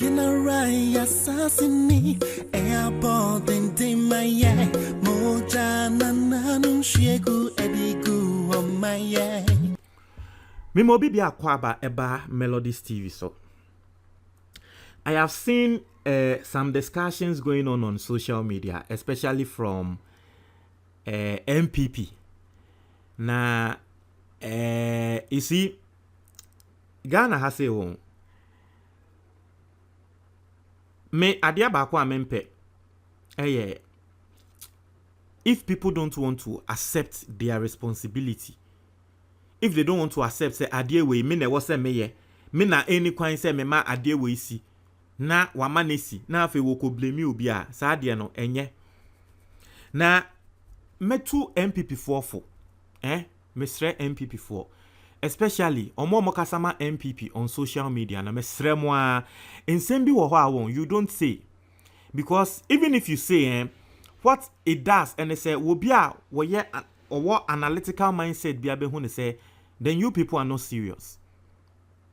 You know right, assassinate. Airport and Timaya. Moja nananum shegu edigu on my eye. Mimo bibi akwaba eba Melodies TV so. I have seen some discussions going on social media, especially from NPP. Na you see, Ghana has a home. Me adia bako amempe. If people don't want to accept their responsibility, if they don't want to accept say adia we me na wo say me na any kwan say me ma adia we si na wamanesi na afi wo ko blame obi a sa adia no enye na metu NPP for mesre NPP for especially omo kasama NPP on social media na mesre mo a ensem bi wo ho awon you don't say, because even if you say what it does and they say wo bia wo ye or what analytical mindset bia be hu ne say then you people are not serious.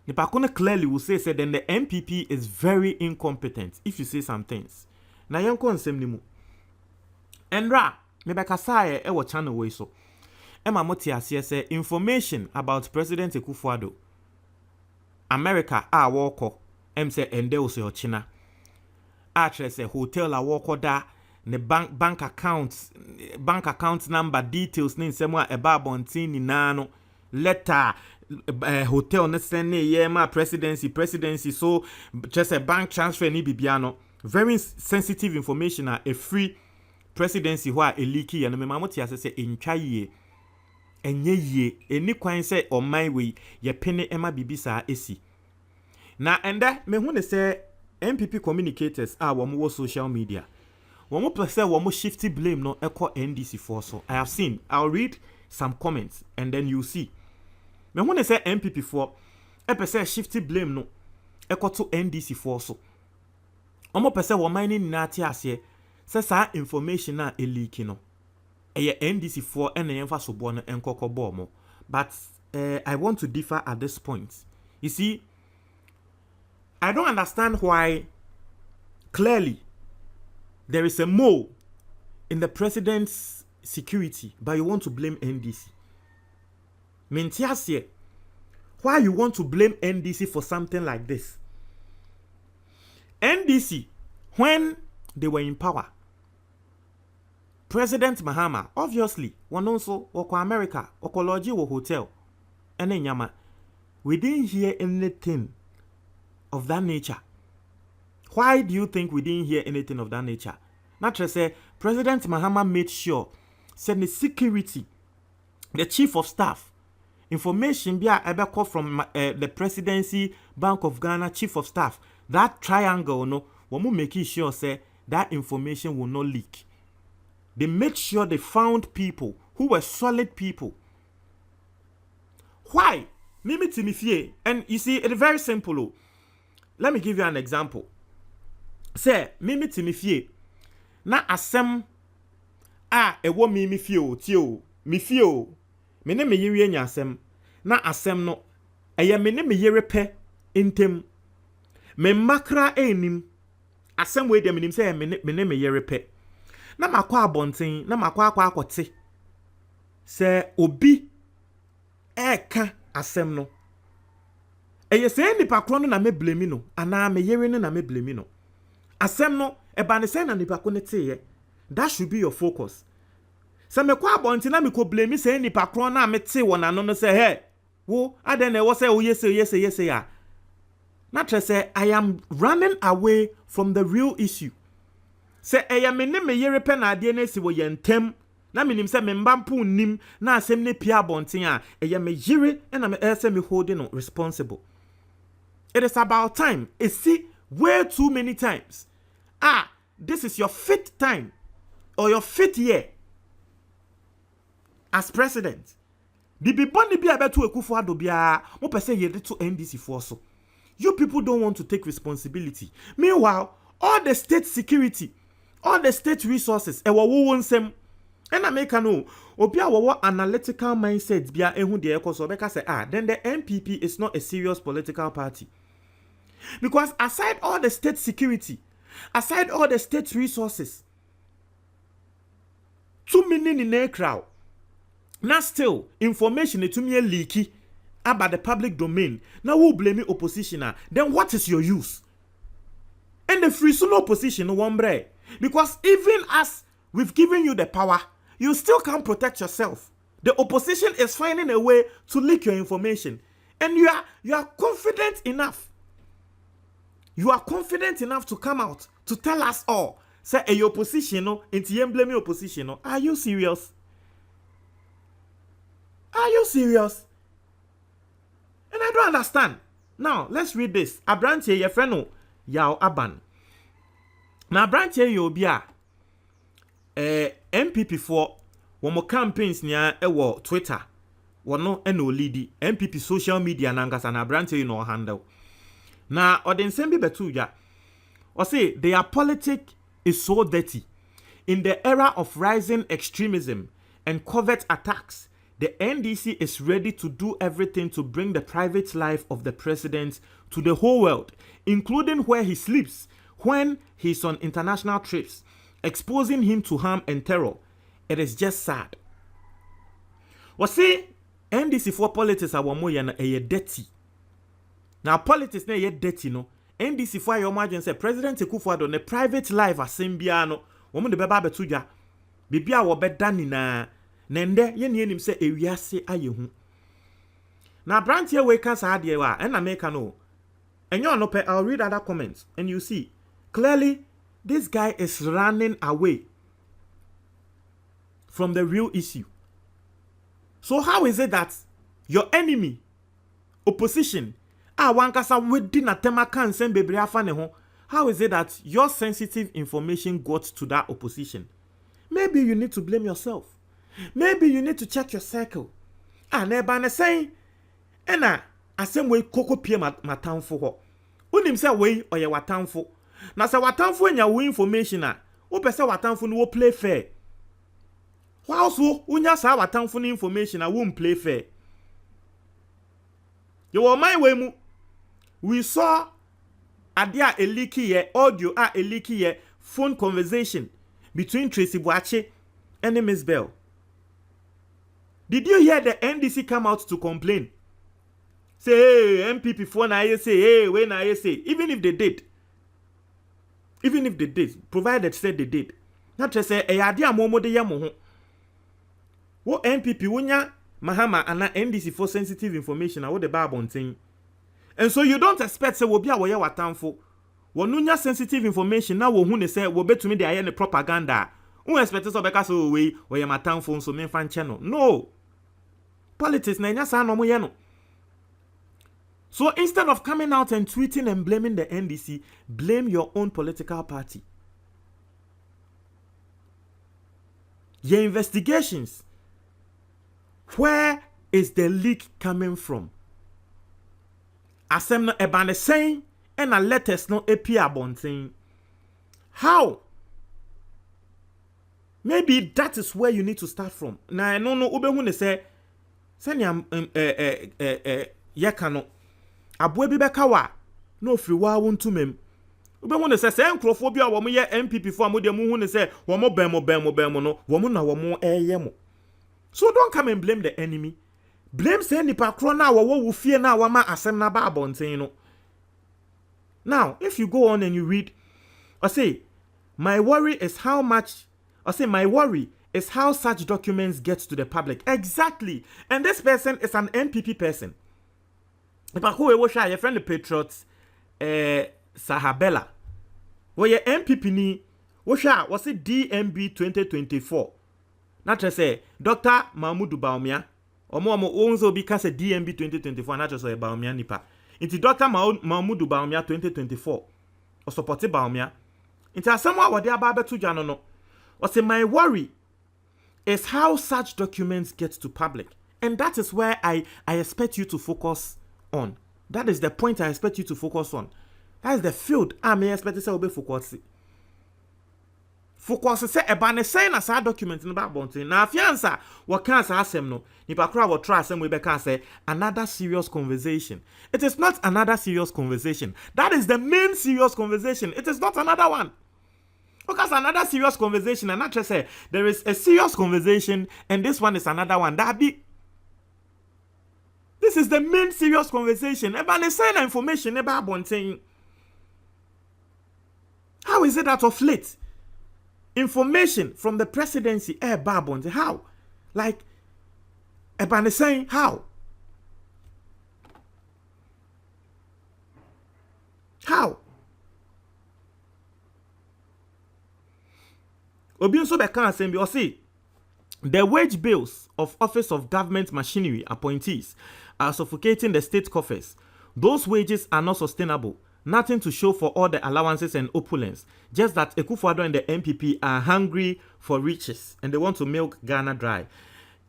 Nipakone clearly will say then the NPP is very incompetent if you say some things. Na yenko nsem ni mu. Enra me be kasa e wo channel we so. Emma moti ase say information about President Akufo Addo America a woko say ende o se ochina. A say hotel a woko da ne bank account number details ni nsem a eba bontin ni nano letter hotel ne send ye ma presidency so just a bank transfer ni bibiano very sensitive information a free presidency who a leaky and me mamoti ase say entwa ye enye ye eni kwan say on my way ye pene ema bibisa esi na enda me hu ne say NPP communicators a wo social media wo say wo shifty blame no echo NDC for so I have seen. I'll read some comments and then you see. Me when they say NPP for say shifty blame no echo to NDC for so. Omo pese wo mining na ati ase say sa information na e leak no. Eye NDC for ene yemfa so bo no enkoko bo mo. But I want to differ at this point. You see, I don't understand why clearly there is a mole in the president's security, but you want to blame NDC. Mentiasie, why you want to blame NDC for something like this? NDC, when they were in power, President Mahama, obviously, one also wako America, okoloji wo hotel, ene nyama. We didn't hear anything of that nature. Why do you think we didn't hear anything of that nature? Not to say, President Mahama made sure, said the security, the chief of staff, information be able call from the presidency, Bank of Ghana, chief of staff. That triangle, no, we make sure say that information will not leak. They made sure they found people who were solid people. Why? Mimi Timifie, and you see, it's very simple. Oh. Let me give you an example. Say, Mimi Timifie, na asem ewo Mimi fio tio, mi fio, me ne me yiri nya asem, na asem no, eye me ne me yiri pe intem, me makra enim, asem we de menim say me ne me yiri pe, na makwa abonten, na makwa akote, se obi eka asem no, eye se nipa kro no na me blame no, ana me yiri no na me blame no, asem no, eba ne se na nipa ko ne teye, that should be your focus. Se me kwa abonti na me ko blame se nipa kro na me te wona no no say hey wo aden na wo say oh yes ya. Na tre say I am running away from the real issue. Say eya me ne me yere pe na ade na si wo yentem na me nim say me mbampo nim na asem ne pia abonti a eya me yere na me say me holding no responsible. It is about time. It's see way too many times. This is your fifth time or your fifth year as president. The biboni bi abeto Akufo Addo bia mo pese ye to NDC for so. You people don't want to take responsibility. Meanwhile, all the state security, all the state resources, ewa wo nsem. And I make no obi a wo analytical mindset bia ehu de ekoso beka say then the NPP is not a serious political party. Because aside all the state security, aside all the state resources, 2 million in a crowd, now still information to me leaky about the public domain. Now we'll blame opposition. Then what is your use? And the free solo opposition one bread. Because even as we've given you the power, you still can't protect yourself. The opposition is finding a way to leak your information. And you are confident enough. You are confident enough to come out to tell us all. Say a opposition, into blame opposition. Are you serious? Are you serious? And I don't understand. Now, let's read this. Abranche ye friend Yao Aban. Now, Abranche ye obia NPP for one more campaigns near Twitter. One no leady NPP social media nangas and Abranche you know handle. Now, or then send me betuja. Or say their politics is so dirty. In the era of rising extremism and covert attacks, the NDC is ready to do everything to bring the private life of the president to the whole world, including where he sleeps, when he's on international trips, exposing him to harm and terror. It is just sad. What say NDC for politics are more dirty. Now politics na dirty no. NDC for your margin say President Akufo Addo ne private life asembia no. Woman de beba betuja. Bibia wo beda na nende ye ne nim se ewiase ayehu. Na branch here we can say de wa and na make no. Enyo no pe I'll read other comments and you see clearly this guy is running away from the real issue. So how is it that your enemy opposition wankasa wedi na tema kan sen bebre afa ne ho, how is it that your sensitive information got to that opposition? Maybe you need to blame yourself. Maybe you need to check your circle. Neba na say ena asem we koko pie matamfo ho. Unim say we oye watamfo. Na say watamfo nya we information wo pese watamfo no wo play fair. Wauso unya sa watamfo no information wo play fair. You were my way mu. We saw adia a leaky ye audio a leaky ye phone conversation between Tracy Boache and Miss Bell. Did you hear the NDC come out to complain? Say, hey, MPP phone I say, hey, when I say, even if they did, provided said they did. Not to say, hey, adia momo de yamoho. What MPP wunya Mahama and NDC for sensitive information what the Bible thing. And so you don't expect say will be aware what time for. Wonunya sensitive information now wo hu ne say wo betumi de aye ne propaganda. Who expect so beka so we ya matam phone so me fan channel. No. Politics na nya sa no mo ye no. So instead of coming out and tweeting and blaming the NDC, blame your own political party. Your investigations. Where is the leak coming from? Asem no ebane saying and a letters no appear bonting. How? Maybe that is where you need to start from. Na no ube hu say senya yekano abwe bi beka wa no firi wa wontu mem. Ube hu say say nkrofo bi a wo ye NPP fo amode mu hu ne say wo mo ben mo no wo mo na wo mo mo. So don't come and blame the enemy. Blame say nipa kro na wo fie na wa ma asem na ba abonten no. Now, if you go on and you read, or say, my worry is how such documents get to the public. Exactly. And this person is an NPP person. If I go watch your friend the Patriots, Sahabella, where your NPP ni, was it DMB 2024? Not to say, Dr. Mahmoud Baumia, or more also because a DMB 2024, not just a Baumia nipa. Into Dr. Mahmoud Baumia 2024, or supported Baumia. Into someone what they are about to Janono. Or say, my worry is how such documents get to public. And that is where I expect you to focus on. That is the point I expect you to focus on. That is the field I may expect to say will be focused. focus say eba ne sign as a document no ba bonten na afiansa wo kan sa asem no nipa kra wo try asem we be kan say another serious conversation. It is not another serious conversation. That is the main serious conversation. It is not another one. Because another serious conversation, and not just say there is a serious conversation and this one is another one. That be this is the main serious conversation. Eba ne sign information eba bonten. How is it that of late information from the presidency bonte? How? Like Eban is saying how? How? Obiunso Bekan saying or see the wage bills of office of government machinery appointees are suffocating the state coffers. Those wages are not sustainable. Nothing to show for all the allowances and opulence. Just that Akufo Addo and the NPP are hungry for riches and they want to milk Ghana dry.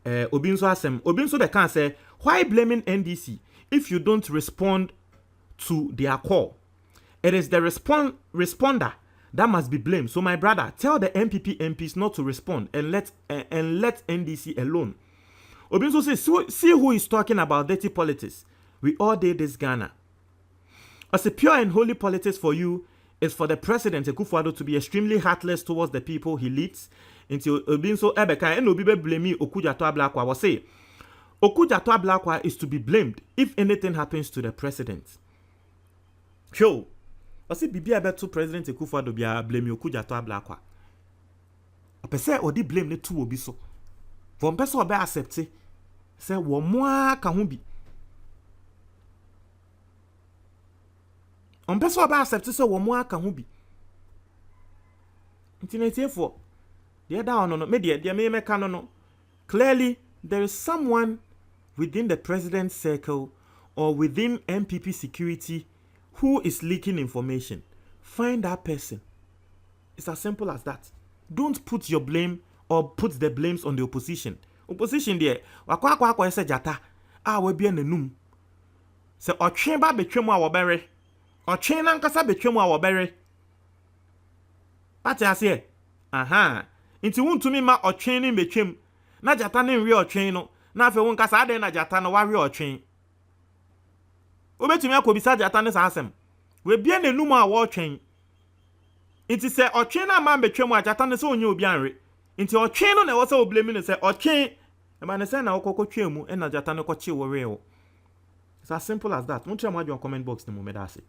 Obiunso Bekan say, why blaming NDC if you don't respond to their call? It is the responder that must be blamed. So my brother, tell the NPP MPs not to respond and let NDC alone. Obiunso says, see who is talking about dirty politics. We all did this Ghana. As a pure and holy politics for you is for the president Akufo Addo to be extremely heartless towards the people he leads. Until Obiunso Ebeka and Obibe blame Okujato Ablakwa was say Okujato Ablakwa is to be blamed if anything happens to the president. Show. I say Bibi Abeto President Akufo Addo bia blame Okujato Ablakwa. Opese odi blame ne tu obi so. For person obe accept say wo moa ka ho bi. On person obe accept say wo moa ka ho bi. Internet for the other one no media me can no. Clearly there is someone within the president's circle or within NPP security who is leaking information. Find that person. It's as simple as that. Don't put your blame or put the blames on the opposition. Opposition there, wakwa ese jata. We bi enenum. Se otwen ba betwem a wobere. Otwen na nkasa betwem a wobere. Pati ase. Aha. Inti wuntumi ma otwen ni betwem. Na jata ne nwe otwen no. Na afa won kasa ade na jata no wawe otwen. Obetumi akobisa jata ne sa asem. We bia nenum a wo otwen. Inti se otwen na ma betwem a jata ne se onye obi anwe. Inti otwen no na wo se oblemi ne se otwen. E ma ne se na okokotwen mu e na jata ne koche wo we wo. It's as simple as that. Don't tell me your comment box ni mo me da say.